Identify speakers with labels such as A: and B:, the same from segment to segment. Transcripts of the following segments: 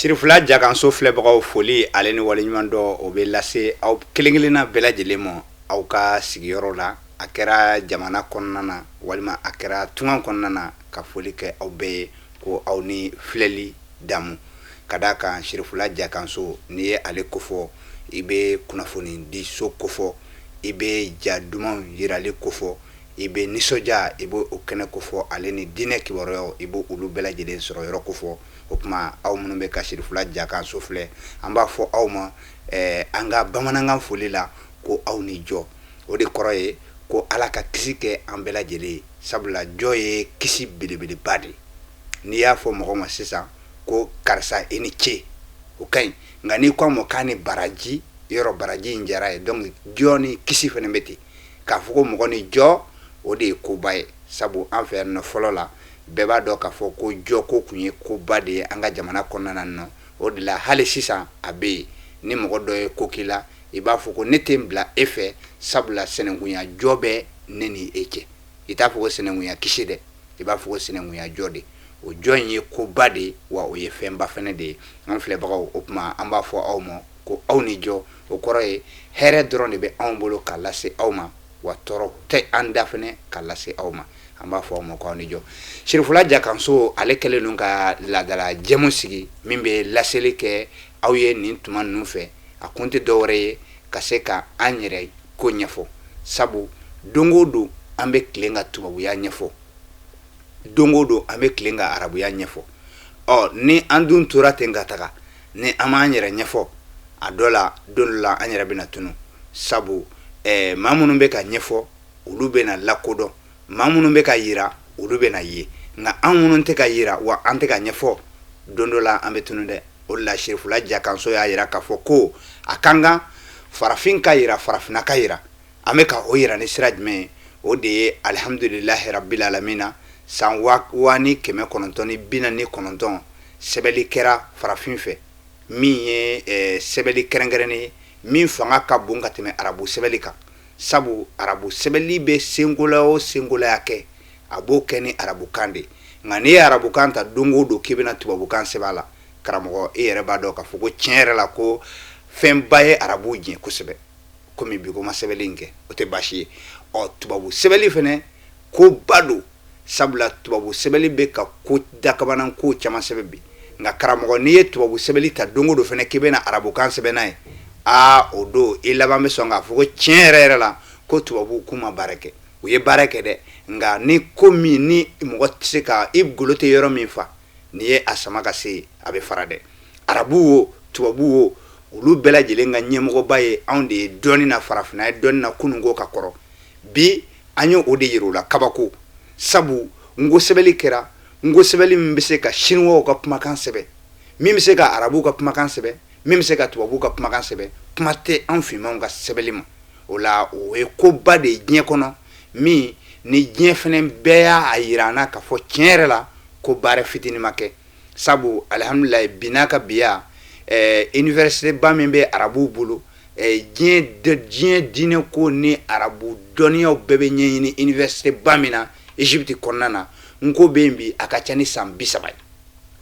A: Sirifula jaganso filɛbagaw foli ale ni waleɲuman dɔ o bɛ lase aw kelen-kelenna bɛɛ lajɛlen ma aw ka sigiyɔrɔ la a kɛra jamana kɔnɔna na walima a kɛra tunga kɔnɔna na ka foli kɛ aw bɛɛ ye ko aw ni filɛli damu ka d'a kan Sirifula jaganso n'i ye ale kofɔ i bɛ kunnafoni di so kofɔ i bɛ ja dumanw yirali kofɔ i bɛ nisɔndiya i bɛ o kɛnɛ kofɔ ale ni diinɛ kibaruyaw i bɛ olu bɛɛ lajɛlen sɔrɔ yɔrɔ kofɔ o tuma aw minnu bɛ ka Sirifula jaganso filɛ an b'a fɔ aw ma an ka bamanankan foli la ko aw ni jɔ o de kɔrɔ ye ko Ala ka kisi kɛ an bɛɛ lajɛlen ye sabula jɔ ye kisi belebeleba de n'i y'a fɔ mɔgɔ ma sisan ko karisa i ni ce o ka ɲi nka n'i ko a ma k'a ni baraji yɔrɔ baraji in diyara ye donc jɔ ni kisi fana bɛ ten k'a fɔ ko mɔgɔ ni jɔ o de ye koba ye sabu an fɛ yan nɔ fɔlɔ la bɛɛ b'a dɔn k'a fɔ ko jɔ ko tun ye koba de ye an ka jamana kɔnɔna na o de la hali sisan a bɛ yen ni mɔgɔ dɔ ye ko k'i la i b'a fɔ ko ne tɛ n bila e fɛ sabula sinankunya jɔ bɛ ne ni e cɛ i t'a fɔ ko sinankunya kisi dɛ i b'a fɔ ko sinankunya jɔ de o jɔ in ye koba de ye wa o ye fɛnba fɛnɛ de ye an filɛbagaw o tuma an b'a fɔ aw ma ko aw ni jɔ o kɔrɔ ye hɛrɛ dɔrɔn de bɛ anw bolo k'a lase aw ma wa tɔɔrɔ tɛ an da fɛnɛ k'a lase aw ma an b'a fɔ aw ma ko aw ni jɔ Sirifula jaganso ale kɛlen don ka laadala jɛmu sigi min bɛ laseli kɛ aw ye nin tuma ninnu fɛ a kun tɛ dɔwɛrɛ ye ka se ka an yɛrɛ ko ɲɛfɔ sabu don o don an bɛ tilen ka tubabuya ɲɛfɔ don o don an bɛ tilen ka arabuya ɲɛfɔ ni an dun tora ten ka taga ni an m'an yɛrɛ ɲɛfɔ a dɔ la don dɔ la an yɛrɛ bɛna tunu sabu maa minnu bɛ ka ɲɛfɔ olu bɛna lakodɔn maa minnu bɛ ka yira olu bɛna ye nka an minnu tɛ ka yira wa an tɛ ka ɲɛfɔ don dɔ la an bɛ tunu dɛ o de la Sirifula jaganso y'a yira k'a fɔ ko a kan kan farafin ka yira farafinna ka yira an bɛ ka o yira ni sira jumɛn ye o de ye alihamudulilahi rabil alamina san 1949 sɛbɛnni kɛra farafin fɛ min ye sɛbɛnni kɛrɛnkɛrɛnnen ye min fanga ka bon ka tɛmɛ arabu sɛbɛnni kan sabu arabu sɛbɛnni bɛ senkola o senkolaya kɛ a b'o kɛ ni arabukan de nka n'i ye arabukan ta don o don k'i bɛna tubabukan sɛbɛn a la karamɔgɔ e yɛrɛ b'a dɔn k'a fɔ ko tiɲɛ yɛrɛ la ko fɛnba ye arabu diɲɛ kosɛbɛ komi bi ko ma sɛbɛnni in kɛ o tɛ baasi ye tubabu sɛbɛnni fɛnɛ ko ba don sabula tubabu sɛbɛnni bɛ ka ko dakabanan ko caman sɛbɛn bi nka karamɔgɔ n'i ye tubabu sɛbɛnni ta don o don fɛnɛ k'i bɛna arabukan sɛbɛn n'a ye o don i laban bɛ sɔn k'a fɔ ko tiɲɛ yɛrɛ yɛrɛ la ko tubabu k'u ma baara kɛ u ye baara kɛ dɛ nka ni ko min ni mɔgɔ tɛ se ka i golo tɛ yɔrɔ min fa n'i ye a sama ka se a bɛ fara dɛ arabu wo tubabu wo olu bɛɛ lajɛlen ka ɲɛmɔgɔba ye anw de ye dɔɔnin na farafinna ye dɔɔnin na kununko ka kɔrɔ bi an ye o de yira u la kabako sabu nko sɛbɛnni kɛra nko sɛbɛnni min bɛ se ka siniwaw ka kumakan sɛbɛn min bɛ se ka arabuw ka kumakan sɛbɛn min bɛ se ka tubabuw ka kumakan sɛbɛn kuma tɛ anw finmanw ka sɛbɛnni ma o la o ye koba de ye diɲɛ kɔnɔ min ni diɲɛ fɛnɛ bɛɛ y'a yira an na k'a fɔ tiɲɛ yɛrɛ la ko baara fitinin ma kɛ sabu alihamudulilayi bi n'a ka biya université ba min bɛ arabuw bolo diɲɛ diinɛ ko ni arabu dɔnniyaw bɛɛ bɛ ɲɛɲini université ba min na Egypte kɔnɔna na nko bɛ yen bi a ka ca ni san 30 ye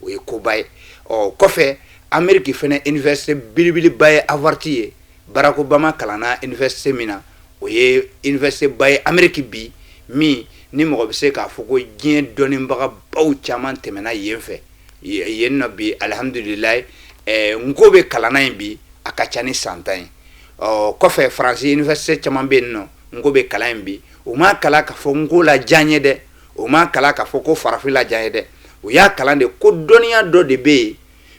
A: o ye koba ye kɔfɛ Amérique fɛnɛ université belebeleba ye Harvard ye Barack Obama kalanna université min na o ye université ba ye Amérique bi min ni mɔgɔ bɛ se k'a fɔ ko diɲɛ dɔnnibaga baw caman tɛmɛna yen fɛ yen nɔ bi alihamudulilayi nko bɛ kalanna yen bi a ka ca ni san 10 ye kɔfɛ Faransi université caman bɛ yen nɔ nko bɛ kalan yen bi u ma kalan k'a fɔ nko la diya n ye dɛ u ma kalan k'a fɔ ko farafin la diya n ye dɛ u y'a kalan de ko dɔnniya dɔ de bɛ yen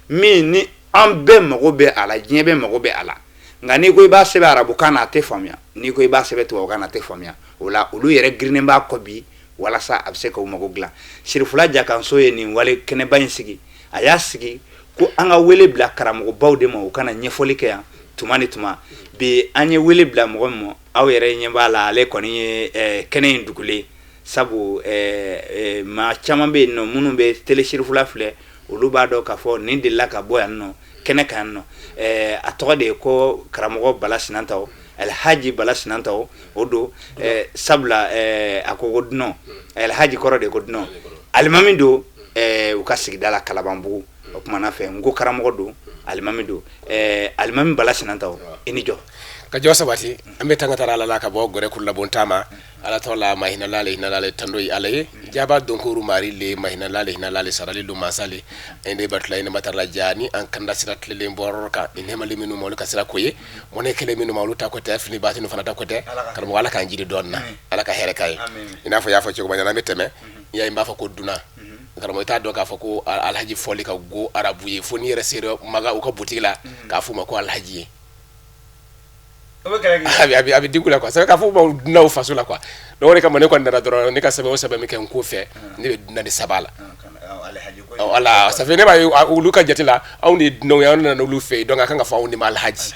A: min ni an bɛɛ mago bɛ a la diɲɛ bɛɛ mago bɛ a la nka n'i ko i b'a sɛbɛn arabukan na a tɛ faamuya n'i ko i b'a sɛbɛn tubabukan na a tɛ faamuya o la olu yɛrɛ girinnen b'a kɔ bi walasa a bɛ se k'u mago dilan Sirifula jaganso ye nin wale kɛnɛba in sigi a y'a sigi ko an ka wele bila karamɔgɔbaw de ma u kana ɲɛfɔli kɛ yan tuma ni tuma bi an ye wele bila mɔgɔ min ma aw yɛrɛ ɲɛ b'a la ale kɔni ye kɛnɛ in dugulen sabu maa caman bɛ yen nɔ minnu bɛ télé Sirifula filɛ olu b'a dɔn k'a fɔ nin delila ka bɔ yan nɔ kɛnɛ kan yan nɔ a tɔgɔ de ye ko karamɔgɔ Bala Sinantaw Alhaji Bala Sinantaw o don sabula a ko dunɔ Alhaji kɔrɔ de ko dunɔ alimami don u ka sigida la Kalabanbugu o kuma na fɛ ngo karamɔgɔ do alimami do alimami bala sinanta o ini jɔ
B: ka jo sabati ambe tanga tara ala ka bo gore kulla bontama ala tola mahina lale tandoy alaye jaba donkuru mari le mahina lale sarali lu masali ende batla ina matala jani an kanda sirat le borka ine mali minu molu ka sira koye mone kele minu molu ta ko te fini batinu fana ta ko te kala mo ala kan jidi donna ala ka here kay ina fo ya fo ci ko banyana meteme ya imba fa ko duna kala mo ta do ka fa ko alhaji foli ka go arabu ye fo ni resere maga o ka butigla ka fu ma ko alhaji abi digula quoi ça ka fo ba na faso la quoi do reka mané ko ndara doro ne ka sabe o sabe mi ken ko fe ne be na de sabala wala ça fait ne ba o luka jetila aw ni no ya na no lu fe donc aka nga fa on mal haji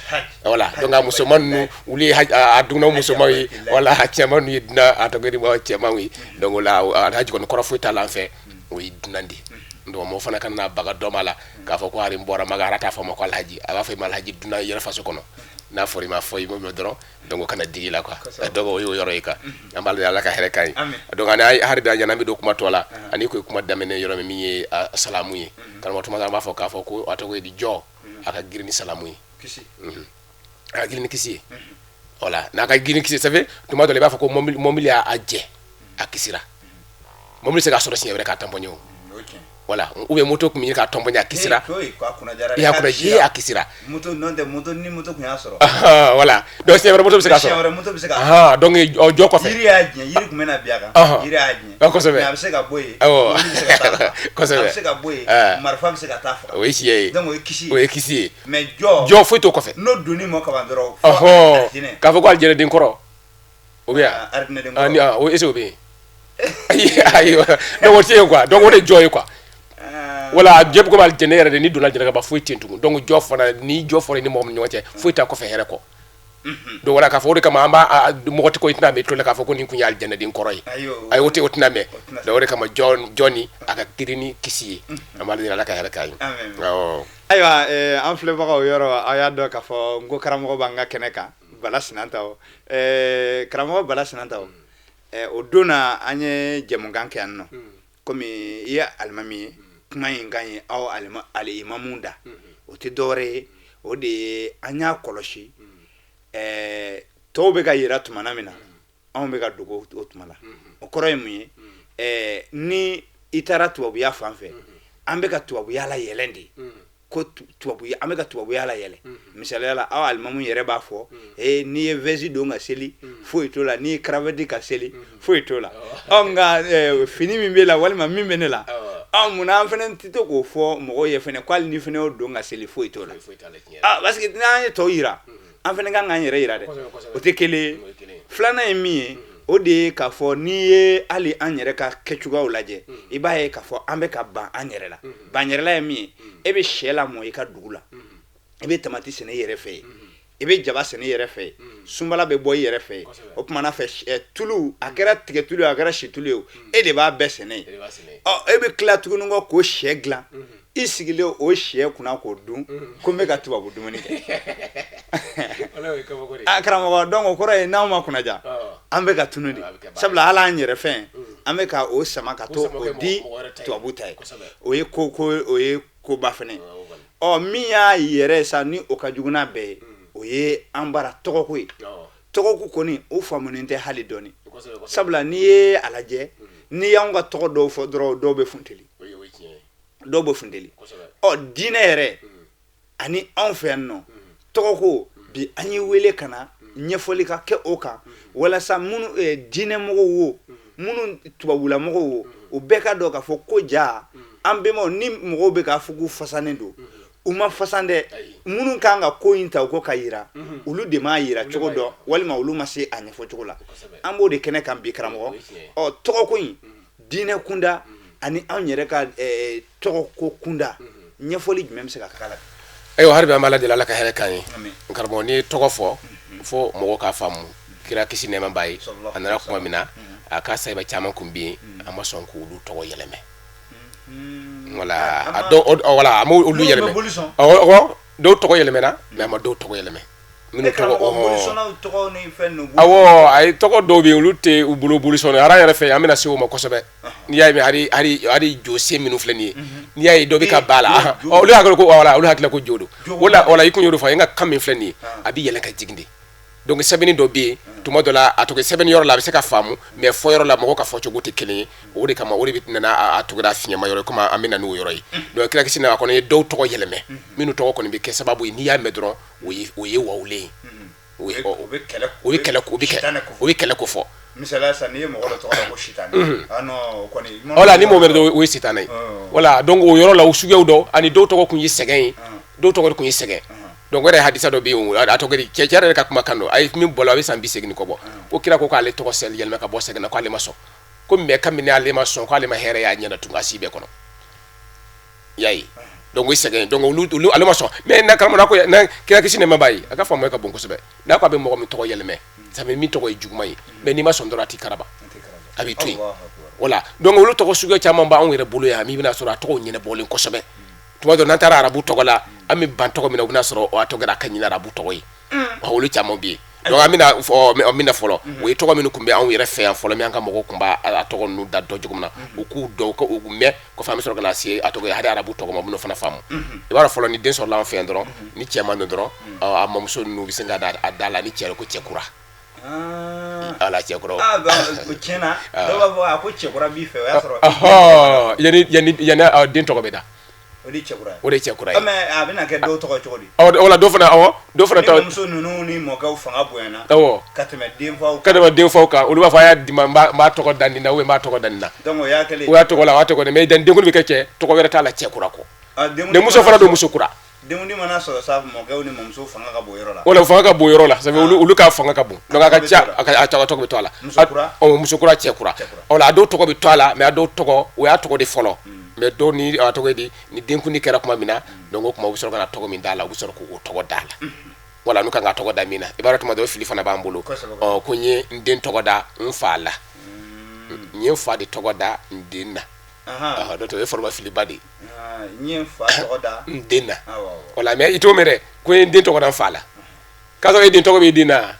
B: wala donc musulman nu uli aduna musulman yi wala chama nu dina atogori ba chama wi donc la haji ko ko fo ta la fe wi dinandi ndo mo fana kan na baga do mala ka fa ko ari mbora magara ta fa mako alhaji aba fa mal haji duna yera faso kono na fori ma foyi mo dron donc kana digi la quoi dogo yo yoro ika ambal yalla ka here kay donc ana har da jana mi do kuma tola ani ko kuma damene yoro mi yi salamu yi kan mo tuma ma fo ka fo ko ato ko di jo aka girini salamu yi kisi aka girini kisi wala na ka girini kisi ça fait tuma do le ba fo ko momili a aje akisira momili se ga so do sin ka tamponyo voilà ube moto ko mi ka tombonya kisira ya kuna je akisira
A: moto non de moto ni moto ko yasoro
B: voilà donc c'est vrai moto bisika so donc o joko fe
A: yiri ko mena biaka yiri ajnya
B: ko sebe
A: ya bisika boy
B: ko sebe
A: bisika boy marfa bisika tafa
B: oui si
A: donc o
B: kisi
A: mais jo
B: foi to ko fe
A: no doni mo ka bandoro
B: ka fo ko aljere din koro ou bien
A: arne din koro
B: o eso be ayo donc o tie quoi donc o de joy quoi wala jeb ko mal jenere de ni duna jenere ba foi tentu donc jofana ni jofore ni mom nyote foi ta ko fe here ko do wala ka fo de kama amba mo ko itina me to la ka fo ko ni ku nyal jenere din koroy ay wote otina me do wala kama joni aka kirini kisi amal ni la ka here kay
A: aywa en fleur ba yoro aya do ka fo ngo karamo ba nga keneka bala sinanta o karamo bala sinanta o dona anye jemunganke anno komi ya almami kuma yin ganye aw al-imamunda o ti dore o de anya koloshi to be ga yira tumana mina on be ga dogo o tumala o koro yimu ni itara tuwabu ya fanfe ambe ga tuwabu ya la yelendi ko tuwabu ya ambe ga tuwabu ya la yele misala la aw al-mamun yere ba fo ni vezi do nga seli fo itola ni kravedi ka seli fo itola onga fini mi bela walma mi menela muna fene tito ko fo mo ye fene kwal ni fene o do nga seli fo itola parce que na to yira an fene ga nga yira yira de o te kele flana emi o de ka fo ni ye ali an yere ka kechuga o laje i ba ye ka fo an be ka ban an yere la ban yere la emi e be shela mo e ka dugula e be tamati sene yere fe ebe jaba sene yere fe sumbala be boy yere fe o kuma na fe tulu akera tige tulu akera shitulu e de ba be sene ebe kla tugunu ngo ko shegla isigile o she kuna ko dun ko me ka tuba budumuni ke akara mo dongo ko re na ma kuna ja ambe ka tunudi sabla ala nyere fe ambe ka o sama ka to o di tuba butai o ye ko ba fene o miya yere sa ni o ka juguna be o ye ambara togo koni o famuninte hali doni sabla ni ye alaje ni yanga togo do fo do be funteli do be funteli o dinere ani on fe no togo bi ani wele kana nyefoli ka ke oka wala sa munu dine mo wo munu tubabula mo wo o beka do ka fo ko ja ambe mo ni mo be ka fugu fasane do uma fasande munu kanga ko inta ko kayira ulu de ma yira chogo do walima ulu masi anya fo chogo la ambo de kene kan bi karamo o togo ko dine kunda ani anyere ka togo ko kunda nyefoli même se ka kala
B: ayo harbi amala de la ka hele kan karamo ni togo fo mo ka famu kira kisi ne mambai anara kuma mina aka sai ba chama kumbi amma son ko ulu togo yeleme voilà do voilà amu ulu yeleme do togo yeleme na mais ma do togo yeleme minnu tɔgɔ
A: tɔgɔ ni fɛn ninnu
B: awɔ a ye tɔgɔ dɔw bɛ yen olu tɛ u bolo bolisɔn ara yɛrɛ fɛ an bɛna se o ma kosɛbɛ n'i y'a ye hali jose minnu filɛ nin ye n'i y'a ye dɔ bɛ ka ba la olu hakili ko wala olu hakili ko jo don wala i kun y'o de fɔ n ka kan min filɛ nin ye a bɛ yɛlɛ ka jigin de donc sɛbɛnni dɔ bɛ yen tuma dɔ la a tɔgɔ sɛbɛnni yɔrɔ la a bɛ se ka faamu mais fɔ yɔrɔ la mɔgɔ ka fɔ cogo tɛ kelen ye o de kama o de bɛ nana a tɔgɔda fiɲɛma yɔrɔ komi an bɛ na n'o yɔrɔ ye donc kira kisi na a kɔni ye dɔw tɔgɔ yɛlɛmɛ minnu tɔgɔ kɔni bɛ kɛ sababu ye n'i y'a mɛn dɔrɔn o ye wawulen ye o bɛ kɛlɛ ko fɔ
A: misaliya sa n'i ye mɔgɔ dɔ tɔgɔ la ko sitani kɔni
B: voilà ni mɔgɔ dɔ o ye sitanɛ ye voilà donc o yɔrɔ la o suguyaw dɔ ani dɔw tɔgɔ kun ye sɛgɛn ye dɔw tɔgɔ kun ye sɛgɛn donc o yɛrɛ hadisa dɔ bɛ yen a tɔgɔ di cɛ yɛrɛ ka kumakan don a ye min bɔra a bɛ san 80 kɔ bɔ ko kira ko k'ale tɔgɔ sɛli yɛlɛma ka bɔ sɛgɛn na k'ale ma sɔn ko mais kabini ale ma sɔn k'ale ma hɛrɛ y'a ɲɛna tun a si bɛɛ kɔnɔ y'a ye donc o ye sɛgɛn donc olu ale ma sɔn mais na karamɔgɔ ko na kira kisi nɛma b'a ye a ka faamuya ka bon kosɛbɛ n'a ko a bɛ mɔgɔ min tɔgɔ yɛlɛmɛ ça veut min tɔgɔ ye juguman ye mais n'i ma sɔn dɔrɔn a t'i karaba a b'i to yen voilà donc olu tɔgɔ suguya caman b'anw yɛrɛ bolo yan min bɛna sɔrɔ a tɔgɔw ɲɛnabɔlen kosɛbɛ tuma dɔ n'an taara arabu tɔgɔ la an bɛ ban tɔgɔ min na u bɛna sɔrɔ a tɔgɔ a ka ɲin arabu tɔgɔ ye olu caman bɛ yen donc an bɛna fɔlɔ o ye tɔgɔ minnu tun bɛ anw yɛrɛ fɛ yan fɔlɔ min an ka mɔgɔw tun b'a tɔgɔ ninnu da dɔn cogo min na u k'u dɔn u mɛn kɔfɛ an bɛ sɔrɔ ka na se a tɔgɔ ye hali arabu tɔgɔ ma minnu fana faamu i b'a dɔn fɔlɔ ni den sɔrɔla an fɛ yan dɔrɔn ni cɛ man don dɔrɔn a mamuso ninnu bɛ se ka da la ni cɛ ko cɛkura ala cɛkura
A: tiɲɛna dɔw b'a fɔ a ko cɛkura b'i fɛ o y'a sɔrɔ
B: yanni den tɔgɔ bɛ da o de ye cɛkura ye
A: mais a bɛna kɛ dɔw tɔgɔ cogo di
B: wala dɔ fana
A: ta muso ninnu ni mɔkɛw fanga bonyana ka tɛmɛ
B: denfaw kan olu b'a fɔ a y'a di ma n b'a tɔgɔ da nin na ou bien n b'a tɔgɔ da nin na
A: donc o y'a kɛlen
B: o y'a tɔgɔ la o y'a tɔgɔ mais denkuli bɛ kɛ cɛ tɔgɔ wɛrɛ t'a la cɛkura kɔ ni muso fana don muso kura
A: denkundi mana sɔrɔ sa mɔkɛw ni mamuso fanga ka bon yɔrɔ la
B: wala fanga ka bon yɔrɔ la ça veut olu ka fanga ka bon donc a ka ca a tɔgɔ bɛ to a la muso kura cɛkura wala a dɔw tɔgɔ bɛ to a la mais a dɔw tɔgɔ o y'a tɔgɔ de fɔlɔ mais dɔw ni a tɔgɔ di ni denkundi kɛra tuma min na donc o tuma u bɛ sɔrɔ ka na tɔgɔ min d'a la u bɛ sɔrɔ k'o tɔgɔ d'a la wala n'u kan ka tɔgɔ da min na i b'a dɔn tuma dɔw fili fana b'an bolo ko n ye n den tɔgɔ da n fa la n ye n fa de tɔgɔ da n den na n'o tɛ o ye foroma filiba de ye
A: n ye n fa tɔgɔ da
B: n den na wala mais i t'o mɛn dɛ ko n ye n den tɔgɔ da n fa la k'a sɔrɔ e den tɔgɔ b'i den na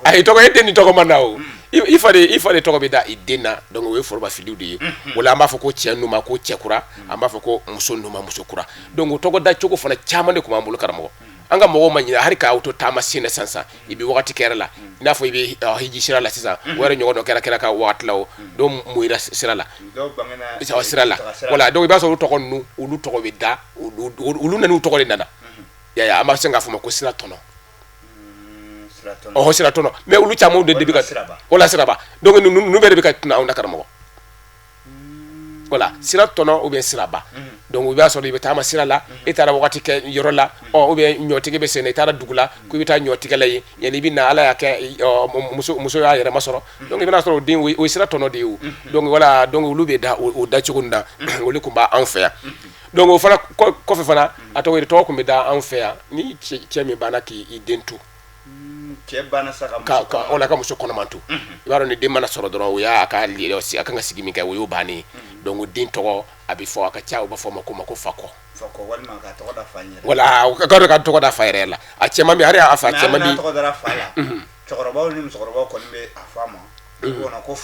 B: ayi tɔgɔ e den ni tɔgɔ man na o i fa de tɔgɔ bɛ da i den na donc o ye foroma filiw de ye wala an b'a fɔ ko cɛ ninnu ma ko cɛkura an b'a fɔ ko muso ninnu ma musokura donc o tɔgɔ da cogo fana caman de tun b'an bolo karamɔgɔ an ka mɔgɔw ma ɲinɛ hali k'aw to taama sen na sisan i bɛ wagati kɛra la i n'a fɔ i bɛ hiji sira la sisan o yɛrɛ ɲɔgɔn dɔ kɛra ka wagati la o dɔw moyira sira la sira la wala donc i b'a sɔrɔ olu tɔgɔ ninnu olu tɔgɔ bɛ da olu nan'u tɔgɔ de nana yaya an b'a se k'a fɔ ma ko sira tɔnɔ sira tɔnɔ mais olu caman de bɛ ka wala siraba donc ninnu bɛɛ de bɛ ka tuna anw na karamɔgɔ voilà sira tɔnɔ ou bien siraba donc i b'a sɔrɔ i bɛ taama sira la i taara wagati kɛ yɔrɔ la ou bien ɲɔtigɛ bɛ sen na i taara dugu la ko i bɛ taa ɲɔtigɛ la yen yanni i bɛ na ala y'a kɛ muso y'a yɛrɛ ma sɔrɔ donc i bɛna sɔrɔ o den o ye sira tɔnɔ de ye o donc voilà donc olu bɛ da o da cogo nin na olu tun b'anw fɛ yan donc o fana kɔfɛ fana a tɔgɔ ye tɔgɔ tun bɛ da anw fɛ yan ni cɛ min banna k'i den to
A: cɛ banna sa
B: ka muso kɔnɔman to i b'a dɔn ni den mana sɔrɔ dɔrɔn o y'a ka a kan ka sigi min kɛ o y'o bannen donc den tɔgɔ a bɛ fɔ a ka ca u b'a fɔ ma ko fakɔ
A: walima ka tɔgɔ da fa yɛrɛ
B: wala ka tɔgɔ da fa yɛrɛ la a cɛman bɛ hali a fa cɛman bɛ
A: tɔgɔ da fa la cɛkɔrɔbaw ni musokɔrɔbaw kɔni bɛ a fɔ a ma ko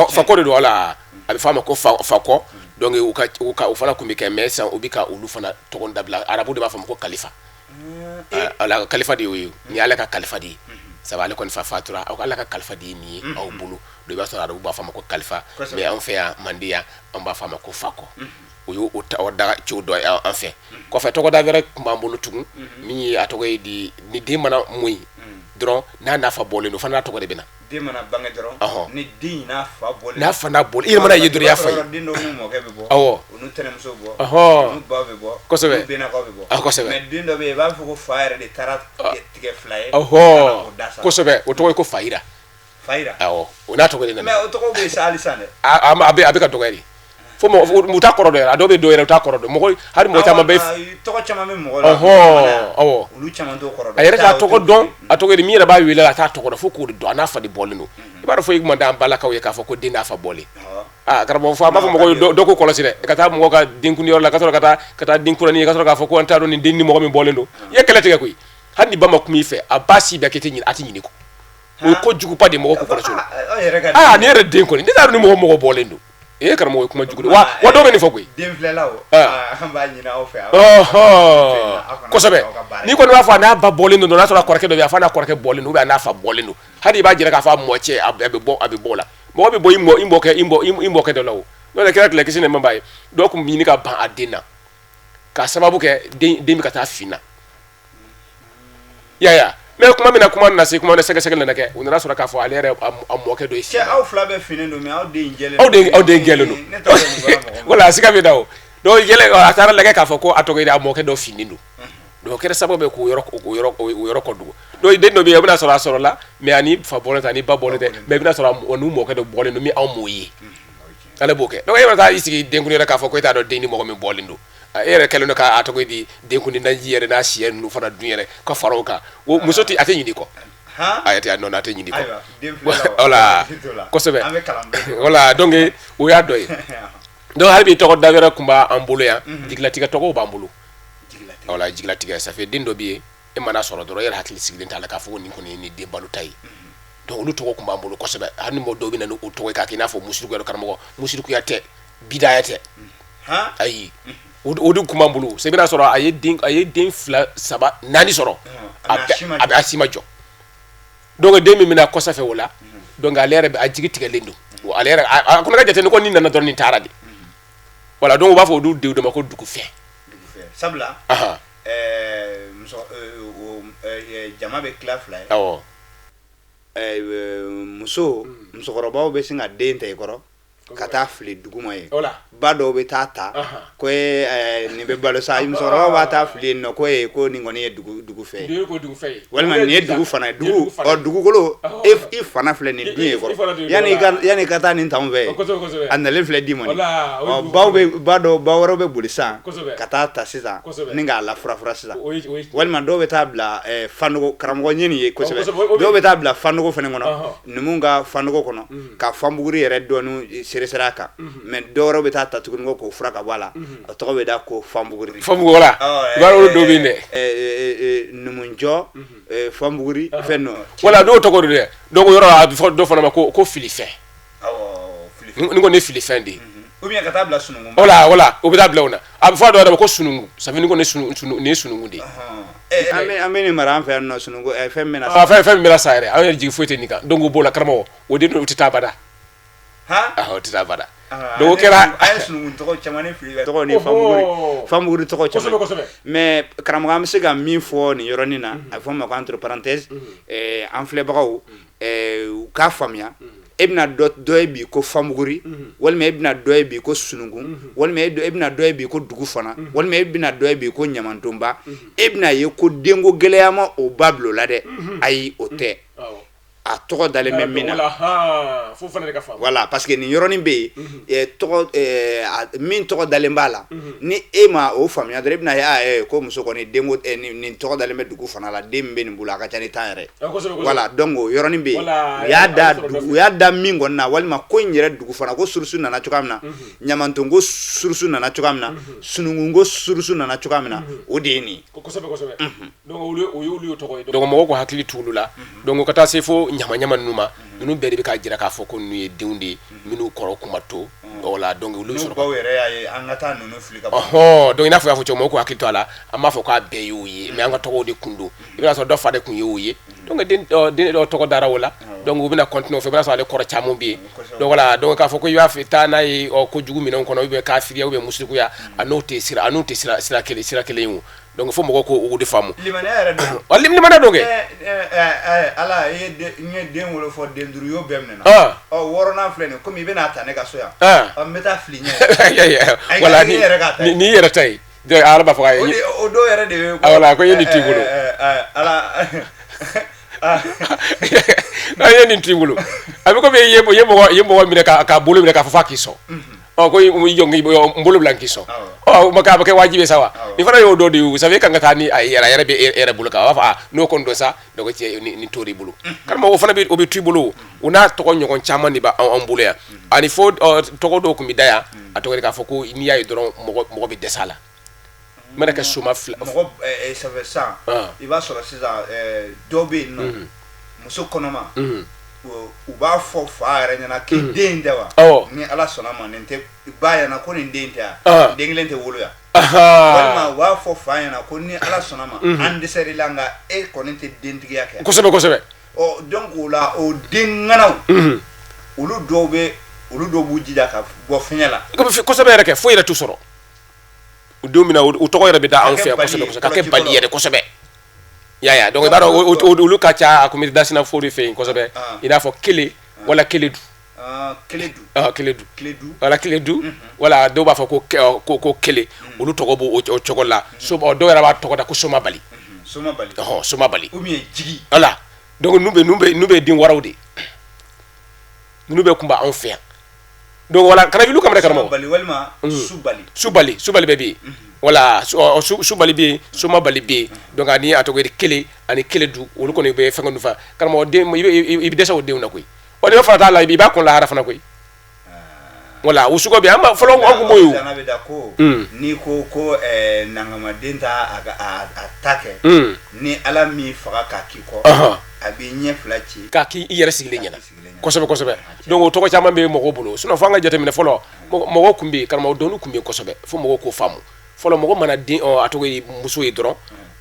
B: fakɔ de don wala a bɛ fɔ a ma ko fakɔ donc o fana tun bɛ kɛ mais sisan u bɛ ka olu fana tɔgɔ dabila arabu de b'a fɔ ma ko kalifa ala kalifa de y'o ye ni ala ka kalifa de ye sabu ale kɔni fa fatura aw ala ka kalifa de ye nin ye aw bolo do i b'a sɔrɔ arabu b'a fɔ a ma ko kalifa mais an fɛ yan mande yan an b'a fɔ a ma ko fakɔ o y'o da cogo dɔ ye an fɛ kɔfɛ tɔgɔ da wɛrɛ tun b'an bolo tugun min ye a tɔgɔ ye di ni den mana mɔyi dɔrɔn n'a nafa bɔlen don fana n'a tɔgɔ de bɛ na
A: den mana bange dɔrɔn ni den n'a fa bɔlen
B: n'a fa n'a bɔlen i mana ye dɔrɔn i y'a fa ye
A: den dɔw n'u mɔkɛ bɛ bɔ
B: awɔ
A: olu tɛnɛmuso bɔ olu baw bɛ bɔ
B: kosɛbɛ
A: olu bɛnnakaw bɛ bɔ
B: kosɛbɛ
A: mais den dɔ bɛ yen i b'a fɔ ko fa yɛrɛ de taara tigɛ fila ye
B: kosɛbɛ o tɔgɔ ye ko fayira awɔ o n'a tɔgɔ de nana
A: mais o tɔgɔ bɛ yen sa hali sisan dɛ
B: a bɛ ka dɔgɔ de fo u t'a kɔrɔ dɔn yɛrɛ a dɔw bɛ dɔw yɛrɛ u t'a kɔrɔ dɔn mɔgɔ hali mɔgɔ caman bɛ
A: tɔgɔ caman bɛ mɔgɔ la
B: awɔ
A: olu caman t'o kɔrɔ dɔn
B: a yɛrɛ t'a tɔgɔ dɔn a tɔgɔ de min yɛrɛ b'a wele a t'a tɔgɔ dɔn fo k'o de dɔn a n'a fa de bɔlen don i b'a dɔn fo i kuma d'an balakaw ye k'a fɔ ko den n'a fa bɔlen karamɔgɔ fɔ a b'a fɔ mɔgɔw ye dɔ ko kɔlɔsi dɛ ka taa mɔgɔ ka denkundi yɔrɔ la ka sɔrɔ ka taa denkuranin ye ka sɔrɔ k'a fɔ ko an t'a dɔn nin den ni mɔgɔ min bɔlen don i ye kɛlɛ tigɛ koyi handi bama kuma ife abasi be kete ati nyini ko o ko jugu pa de mo ko so ni yere den ko ni da ni mo bolendo e kar mo kuma jugu wa do be ni fokoy
A: den flelawo ba nyina o fe
B: ko sabe ni ko ni wa fa na ba bolendo no na so la korke do ya fa na korke bolendo be na fa bolendo hadi ba jira ka fa mo che abe bola mo be boy imbo ke do lawo no le kira kile kisine mbaye do ko mi ni ka ban adena ka sababu ke de mi ka ta fina ya me kuma mina kuma na se kuma na sega na ke unara sura ka fo alere amoke do isi
A: aw flabe finendo me aw de ngele
B: aw de ngele no wala sika be dawo do ngele atara lege ka fo ko atogo ide amoke do finendo do kere sababu ko yoro ko do de no be yabna sura la me ani fa bonata ni ba bonete me bina sura onu mo ke do bolendo mi aw moyi ala boke do yeba ta isi de nguni ka fo ko ita do de ni mo ko me bolendo ere kelo ka atogo di de nguni na yere na siye nu fana dunyere ko faroka wo musoti ate nyini ko ayati no na ate nyini ko wala ko sebe wala donge o ya doy do harbi to ko davera kumba ambulu ya jiglatiga to ko bambulu wala jiglatiga ça fait dindo bi e mana soro do yere hakli sigden tala ka fo ni ko ni de balu tay donc lu to ko kumba ambulu ko sebe hanni mo do bi na o to ka kina fo musiru ko karamo musiru ya te bidayate ayi odu kuma bulu se bina soro aye den fla saba nani soro abi asima jo donc de mi mina ko sa fe wala donc alere be ajigi tiga lendo alere ko na jate ko ni nana don ni taradi wala donc ba fo du de ma ko duku fe
A: sabla muso jama be clafly muso korobawo be singa den tay koro kata fili duguma ye ba do be tata ko ni be balo sa im soro ba ta fili no ko ni ngoni ye dugu fe walma ni dugu fana dugu kolo if fana fle ni duye ko yani kata ni tambe anale fle dimoni ba do ba woro be bulisa kata ta sisa ninga la fura sisa walma do be tabla fanugo karamogo nyini ye ko sebe do be tabla fanugo fene ngono numunga fanugo kono ka fambuguri yere donu seraka mais doro be tata tukungo ko fraka wala to be da ko fambuguri
B: wala baro do bi ne
A: numunjo fambuguri fenno
B: wala do to ko de do ko yoro do fana ko filife ngo ne filife ndi
A: ou bien katabla sunungu
B: wala o be tabla ona ab fa do da ko sunungu ça veut ngo ne sunungu ndi
A: amene maran fer no sunungu femena
B: femme mera saire a jigi fote nika donc bola karamo o de no titabada titabada do kera
A: ay sunungu to chamane fili to ni famuguri to chamane mais karamo am sega mi fo ni yoronina a fo ma entre parenthèse en flebaraw ka famia ebna doy bi ko famuguri wal me ebna doy bi ko sunungu wal me ebna doy bi ko dugu fana wal me ebna doy bi ko nyamantomba ebna ye ko dengo geleyama o bablo la de ay ote a togo dale memina
B: fo fana ka fam
A: voilà parce que ni yoroni be togo min togo dale mbala ni ema o famia dre ebna ya ko muso ko ni dengo ni togo dale me dugu fana la dembe ni bula ka tani tare voilà donc yoroni be ya da mingo na walma ko nyere dugu fana ko sursu na chukamna nyamantongo sursu na chukamna sunungungo sursu na chukamna o deni
B: ko sebe donc o togo donc mo ko hakili tulula donc kata se fo nyama numa nunu beri ka jira ka foko nu ye dewndi minu koro kuma to wala donc lu so
A: ko were ay angata nunu flika
B: donc ina fo ya fo chomo ko hakito ala amma fo ko abe yoyi me anga to de kundu ibina so do fa de kun yoyi donc den do to ko dara wala donc ubina continue fo bana so ale koro chamo bi donc wala donc ka fo ko ya fita na yi o ko jugu minon kono be ka firiya ube musriku ya anote sira kele yu donc fo mo ko o de famu
A: limanere do
B: limana donge
A: ala ye den wolo fo den duru yo bemnena o worona flene comme ibena tane ka soya meta flinya
B: wala ni yera tay de araba fo ay
A: o do yera de
B: wala ko yeni tigulo yeni tigulo abi ko be yebo mi ka bulu mi ka fa kiso ko yongi mbulu blankiso maka ke wajibe sawa ni fana yo do de sabe kan tani ay yara be era bulu ka wa no kon do sa do ko ci ni tori bulu kan mo fana be obi tribulu una to ko nyokon chama ni ba en bulu ya ani fo to ko do ko mi daya atoko ka foko ni ay doron mo be desala mana kɛ soma fila
A: mɔgɔ ça fait ça i b'a sɔrɔ sisan dɔ bɛ yen nɔ muso kɔnɔma u b'a fɔ fa yɛrɛ ɲɛna k'i den tɛ wa ni ala sɔnna ma nin tɛ ba ɲɛna ko nin den tɛ yan den kelen tɛ wolo yan walima u b'a fɔ fa ɲɛna ko ni ala sɔnna ma an dɛsɛrila nka e kɔni tɛ dentigiya kɛ
B: kosɛbɛ kosɛbɛ
A: donc o la o den ŋanaw olu dɔw b'u jija ka bɔ fiɲɛ la
B: kosɛbɛ yɛrɛ kɛ foyi yɛrɛ t'u sɔrɔ o don min na u tɔgɔ yɛrɛ bɛ da an fɛ yan kosɛbɛ kosɛbɛ ka kɛ bali yɛrɛ kosɛbɛ ya donc i b'a dɔn olu ka ca a kun bɛ dasina fo de fɛ yen kosɛbɛ i n'a fɔ kele wala keledu wala keledu wala dɔw b'a fɔ ko kele olu tɔgɔ b'o cogo la dɔw yɛrɛ b'a tɔgɔ da ko soma bali soma bali
A: ou bien jigi
B: voilà donc n'u bɛ den waraw de n'u bɛ kun b'anw fɛ yan donc wala kana wilu kamara karamɔgɔ
A: bali walima
B: subali bɛ bi wala subali bɛ yen soma bali bɛ yen donc ani a tɔgɔ ye kele ani kele du olu kɔni bɛ fɛn nu fa karamɔgɔ den i bɛ dɛsɛ o denw na koyi o de bɛ fara t'a la i b'a kun lahara fana koyi wala o sugu bɛ an fɔlɔ an kun b'o ye
A: o bɛ da ko n'i ko nangamaden ta a ta kɛ ni ala min faga k'a k'i kɔ a b'i ɲɛ fila ci
B: k'a k'i yɛrɛ sigilen ɲɛna kosɛbɛ kosɛbɛ donc o tɔgɔ caman bɛ mɔgɔw bolo sinon fo an ka jateminɛ fɔlɔ mɔgɔw kun bɛ yen karamɔgɔ dɔnniw kun bɛ yen kosɛbɛ fo mɔgɔw k'o faamu fɔlɔ mɔgɔ mana den a tɔgɔ ye muso ye dɔrɔn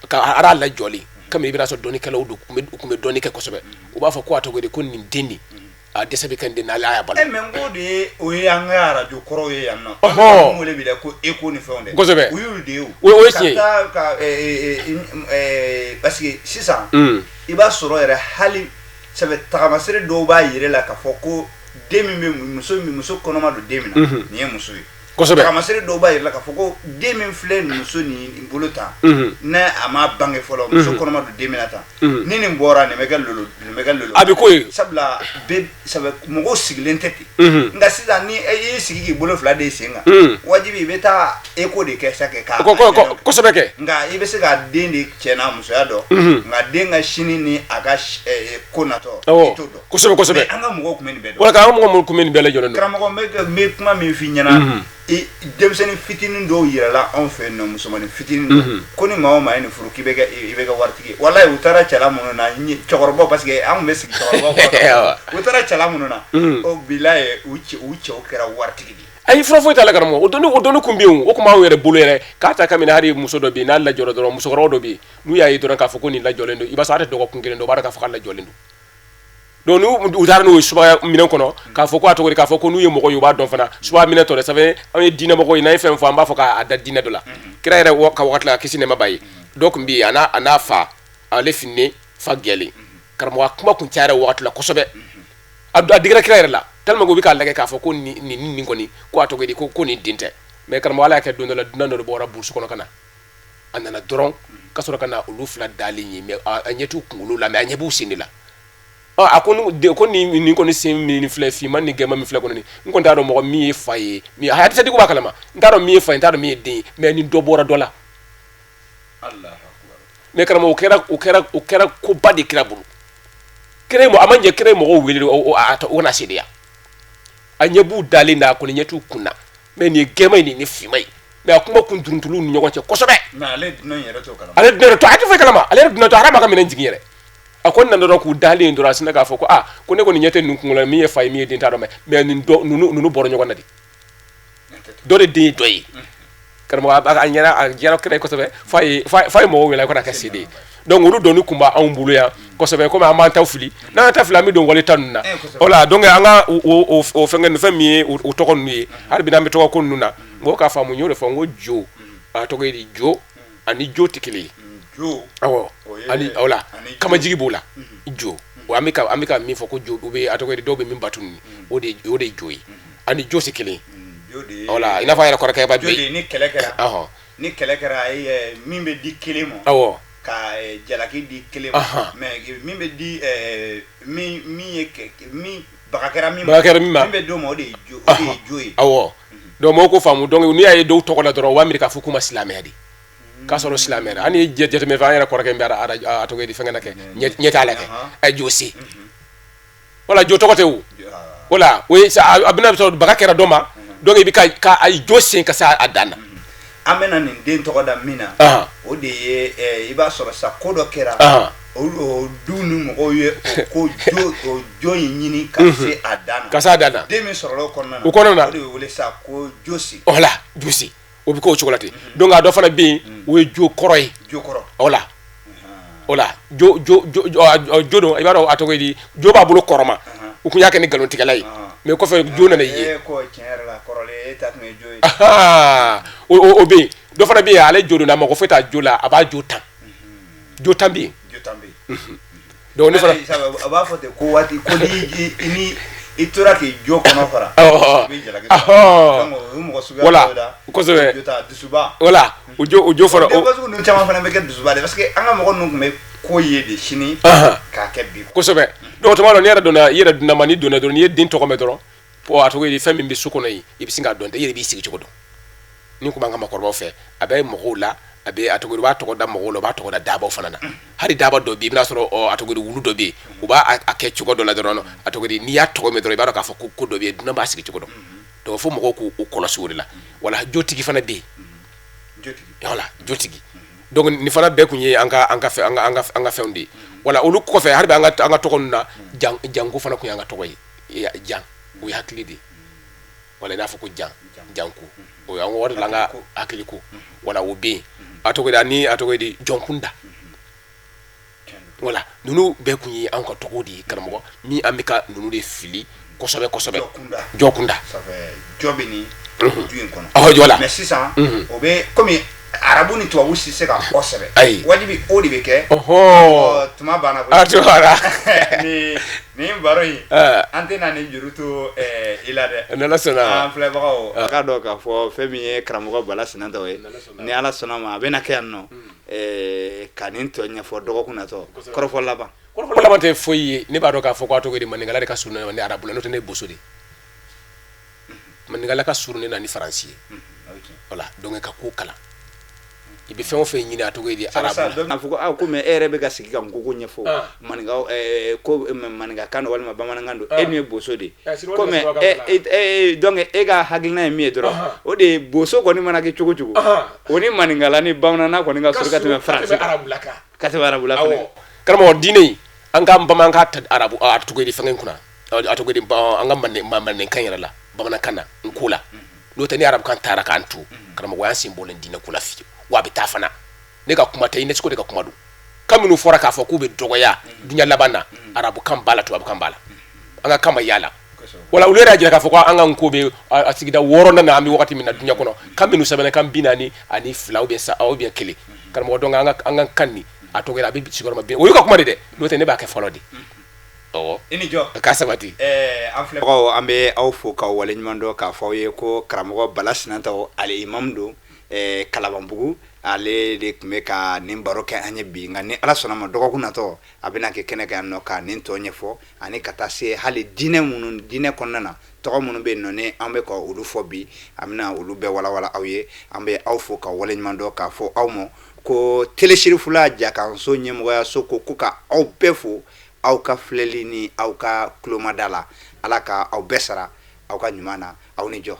B: ka ara lajɔli kami i bɛna sɔrɔ dɔnnikɛlaw don u kun bɛ dɔnni kɛ kosɛbɛ u b'a fɔ ko a tɔgɔ de ko nin den nin a dɛsɛ bɛ kɛ nin den na ale y'a balo
A: mais n ko de ye o ye an ka arajo kɔrɔw ye yan nɔ an wele bi dɛ ko eko ni fɛnw dɛ
B: kosɛbɛ
A: u y'olu de ye
B: o ye tiɲɛ
A: ye parce que sisan i b'a sɔrɔ yɛrɛ hali sɛbɛ tagamasere dɔw b'a yɛrɛ la k'a fɔ ko den min bɛ muso kɔnɔma don den min na nin ye muso ye
B: kosɛbɛ
A: tagamasere dɔw b'a yɛrɛ la k'a fɔ ko den min filɛ muso nin bolo tan ne a ma bange fɔlɔ muso kɔnɔma don den min na tan ni nin bɔra nin bɛ kɛ lolo
B: a bɛ ko ye
A: sabula mɔgɔw sigilen tɛ ten nka sisan ni e y'i sigi k'i bolo fila de sen kan wajibi i bɛ taa eko de kɛ sa kɛ k'a
B: kosɛbɛ kɛ
A: nka i bɛ se ka den de cɛ n'a musoya dɔn nka den ka sini ni a ka ko natɔ i t'o dɔn
B: kosɛbɛ kosɛbɛ
A: an ka mɔgɔw tun bɛ nin bɛɛ dɔn
B: wala k'an ka mɔgɔw kun bɛ nin bɛɛ lajɛlen dɔn
A: karamɔgɔ n bɛ kuma min f'i ɲɛna denmisɛnnin fitinin dɔw yirala anw fɛ yen nɔ musomanin fitinin dɔ ko ni maa o maa ye nin furu k'i bɛ kɛ waritigi ye walayi u taara cɛla minnu na cɛkɔrɔbaw parce que an tun bɛ sigi cɛkɔrɔbaw kɔrɔ u taara cɛla minnu na o bilaye u cɛw kɛra waritigi de
B: ayi fura foyi t'a la karamɔgɔ o dɔnni kun bɛ yen o tun b'anw yɛrɛ bolo yɛrɛ k'a ta kabini hali muso dɔ bɛ yen n'a lajɔra dɔrɔn musokɔrɔba dɔ bɛ yen n'u y'a ye dɔrɔn k'a fɔ ko nin lajɔlen don i b'a sɔrɔ a tɛ dɔgɔkun kelen don o b'a dɔn k'a fɔ k'a lajɔlen don donc n'u taara n'u ye subaya minɛn kɔnɔ k'a fɔ ko a tɔgɔ de k'a fɔ ko n'u ye mɔgɔ ye u b'a dɔn fana subaya minɛn tɔ dɛ sabu anw ye diinɛ mɔgɔw ye n'an ye fɛn fɔ an b'a fɔ k'a da diinɛ dɔ la kira yɛrɛ ka wagati la kisi nɛɛma b'a ye dɔ tun bɛ yen a n'a fa ale finne fa gɛlɛn karamɔgɔ a kuma kun cayara wagati la kosɛbɛ a digira kira yɛrɛ la tellement que u bɛ k'a lajɛ k'a fɔ ko nin kɔni ko a tɔgɔ de ko nin den tɛ mais karamɔgɔ ala y'a kɛ don dɔ la dunan dɔ de bɔra burusi kɔnɔ ka na a nana dɔrɔn ka sɔrɔ ka na olu fila dalen ye mais a ɲɛ t'u kunkolo la mais a ɲɛ b'u sen de la a ko nin kɔni sen min filɛ finman ni gɛnman min filɛ kɔni n kɔni t'a dɔn mɔgɔ min ye fa ye a hadisatigiw b'a kalama n t'a dɔn min ye fa ye n t'a dɔn min ye den ye mais nin dɔ bɔra dɔ la mais karamɔgɔ o kɛra koba de kira bolo kira a ma ɲɛ kira ye mɔgɔw wele o kana seereya a ɲɛ b'u dalen da a kɔni ɲɛ t'u kun na mais nin ye gɛnman ye nin ye finman ye mais a kuma kun duruntuluw ni ɲɔgɔn cɛ kosɛbɛ ale dunan yɛrɛ to a tɛ foyi kalama ale yɛrɛ dunan to a ma ka minɛn jigin yɛrɛ a ko nana dɔrɔn k'u dalen dɔrɔn a sinna k'a fɔ ko ne kɔni ɲɛ tɛ ninnu kunkolo la min ye fa ye min ye den t'a dɔn mais ninnu bɔra ɲɔgɔn na de dɔ de den ye dɔ ye karamɔgɔ a diyara kira ye kosɛbɛ fa ye mɔgɔw wele a kana kɛ seden ye donc olu dɔnni kun b'anw bolo yan kosɛbɛ komi an b'an ta fili n'an ta fili an bɛ don wale ta ninnu na voilà donc an ka o fɛn min ye o tɔgɔ ninnu ye hali bi n'an bɛ tɔgɔ ko ninnu na mɔgɔw k'a faamu n y'o de fɔ n ko jo a tɔgɔ ye di jo ani jo tɛ kelen ye awɔ ani wala kamajigi b'o la jo an bɛ ka min fɔ ko jo u bɛ a tɔgɔ ye di dɔw bɛ min bato ninnu o de ye jo ye ani jo tɛ kelen ye wala i n'a fɔ a yɛrɛ kɔrɔkɛ ba jo ye
A: ni kɛlɛ kɛra min bɛ di kelen ma
B: awɔ
A: ka jalaki di kelen ma mais min bɛ di min baga kɛra min ma min bɛ d'o ma o de ye jo ye
B: awɔ donc mɔgɔw ko faamu donc n'i y'a ye dɔw tɔgɔ la dɔrɔn u b'a miiri k'a fɔ k'u ma silamɛya de k'a sɔrɔ silamɛya an ye jateminɛ fɛ an yɛrɛ kɔrɔkɛ min bɛ a tɔgɔ ye di fɛnkɛ na kɛ ɲɛ t'a la kɛ a jo se wala jo tɔgɔ tɛ o wala o ye a bɛna sɔrɔ baga kɛra dɔ ma donc i bɛ ka jo sen ka se a dan na
A: an bɛna nin den tɔgɔ da min na o de ye i b'a sɔrɔ sa ko dɔ kɛra o du ni mɔgɔw ye ko jo in ɲini ka se a dan na
B: ka se a dan na
A: den min sɔrɔla o kɔnɔna na
B: o kɔnɔna na
A: o de bɛ wele sa ko josi
B: voilà josi o bɛ k'o cogo la ten donc a dɔ fana bɛ yen o ye jo kɔrɔ ye
A: jo kɔrɔ
B: voilà voilà jo don i b'a dɔn a tɔgɔ ye di jo b'a bolo kɔrɔma u kun y'a kɛ ni nkalontigɛla ye mais kɔfɛ jo nana ye
A: ko tiɲɛ yɛrɛ la kɔrɔlen e ta tun ye jo ye
B: o bɛ yen dɔ fana bɛ yen ale jo donna mɔgɔ foyi t'a jo la a b'a jo tan jo tan bɛ yen donc ne fana
A: a b'a fɔ ten ko waati ko ni i tora k'i jo kɔnɔ fara i bɛ jalaki donc o mɔgɔ suguya dɔw da
B: kosɛbɛ
A: dusuba
B: voilà o jo fara
A: o parce que ninnu caman fana bɛ kɛ dusuba de parce que an ka mɔgɔ ninnu tun bɛ ko ye de sini k'a kɛ bi
B: kosɛbɛ donc tuma dɔ n'i yɛrɛ donna ma n'i donna dɔrɔn n'i ye den tɔgɔ mɛn dɔrɔn a tɔgɔ ye fɛn min bɛ so kɔnɔ yen i bɛ sin k'a dɔn i yɛrɛ b'i sigi cogo dɔn ni kun b'an ka makɔrɔbaw fɛ a bɛ mɔgɔw la a bɛ a tɔgɔ b'a tɔgɔ da mɔgɔw la u b'a tɔgɔ da dabaw fana na hali daba dɔ bɛ yen i bɛna sɔrɔ a tɔgɔ wulu dɔ bɛ yen u b'a kɛ cogo dɔ la dɔrɔn a tɔgɔ n'i y'a tɔgɔ mɛn dɔrɔn i b'a dɔn k'a fɔ ko dɔ bɛ yen dunan b'a sigi cogo dɔn donc fo mɔgɔw k'u kɔlɔsi o de la wala jotigi fana bɛ yen wala jotigi donc nin fana bɛɛ kun ye an ka fɛnw de ye wala olu kɔfɛ hali bɛ an ka tɔgɔ ninnu na janko fana kun ye an ka tɔgɔ ye jan o ye hakili de wala i n'a fɔ ko janko o y'an wari la an ka hakili ko wala o bɛ yen a tɔgɔ ani a tɔgɔ di jɔnkunda wala ninnu bɛɛ kun ye an ka tɔgɔ de ye karamɔgɔ min an bɛ ka ninnu de fili kosɛbɛ jɔkunda
A: jɔ bɛ nin du in kɔnɔ
B: jɔ la
A: mais sisan o bɛ komi arabu ni tubabu si se ka kɔ sɛbɛ wajibi o de bɛ kɛ tuma banna nin baro in an tɛna nin juru to i la dɛ
B: n'ala sɔnna
A: an filɛbagaw a k'a dɔn k'a fɔ fɛn min ye karamɔgɔ Bala Sinantaw ye ni ala sɔnna ma a bɛna kɛ yan nɔ ka nin tɔ ɲɛfɔ dɔgɔkun natɔ kɔrɔfɔ laban
B: tɛ foyi ye ne b'a dɔn k'a fɔ k'a tɔgɔ di maninkala de ka surun ne arabu la n'o tɛ ne boso de maninkala ka surun ne na ni faransi ye voilà donc ka ko kalan i bɛ fɛn o fɛn ɲini a tɔgɔ di arabu
A: a fɔ ko ko mais e yɛrɛ bɛ ka sigi ka nkogo ɲɛfɔ maninka ko maninkakan don walima bamanankan don e dun ye boso de ko mais donc e ka hakilina ye min ye dɔrɔn o de ye boso kɔni mana kɛ cogo cogo o ni maninkala ni bamanankan kɔni ka surun ka tɛmɛ faransi ka tɛmɛ arabula fana
B: karamɔgɔ diinɛ in an ka bamanankan ta arabu a tɔgɔ di fɛngɛ kunna a tɔgɔ di an ka mandenkan yɛrɛ la bamanankan na nko la n'o tɛ ni arabukan taara k'an to karamɔgɔ y'an sen bɔlen diinɛ ko la fiyewu wa a bɛ taa fana ne ka kuma tɛ i ne de ka kuma don kan minnu fɔra k'a fɔ k'u bɛ dɔgɔya duɲa laban na arabukan b'a la tubabukan b'a la an ka kan ma yala wala olu yɛrɛ y'a jira k'a fɔ ko an ka nko bɛ a sigida 6 nan na an bɛ wagati min na duɲa kɔnɔ kan minnu sɛbɛnna kan 40 ani 2 ou bien 1 karamɔgɔ donc an ka kan nin a tɔgɔ a bɛ sigiyɔrɔma 40 o y'u ka kuma de dɛ n'o tɛ ne b'a kɛ fɔlɔ de
A: i ni jɔ
B: k'a sabati
A: an filɛbagaw an bɛ aw fo k'aw waleɲuman dɔn k'a fɔ aw ye ko karamɔgɔ Bala Sinantaw ale imam don Kalabanbugu ale de tun bɛ ka nin baro kɛ an ye bi nka ni ala sɔnna ma dɔgɔkun natɔ a bɛna kɛ kɛnɛ kan yan nɔ ka nin tɔ ɲɛfɔ ani ka taa se hali diinɛ kɔnɔna na tɔgɔ minnu bɛ yen nɔ ni an bɛ ka olu fɔ bi an bɛna olu bɛɛ walawala aw ye an bɛ aw fo ka waleɲuman dɔn k'a fɔ aw ma ko telesirifula Jakanso ɲɛmɔgɔyaso ko ka aw bɛɛ fo aw ka filɛli ni aw ka tulomada la ala ka aw bɛɛ sara aw ka ɲuman na aw ni jɔ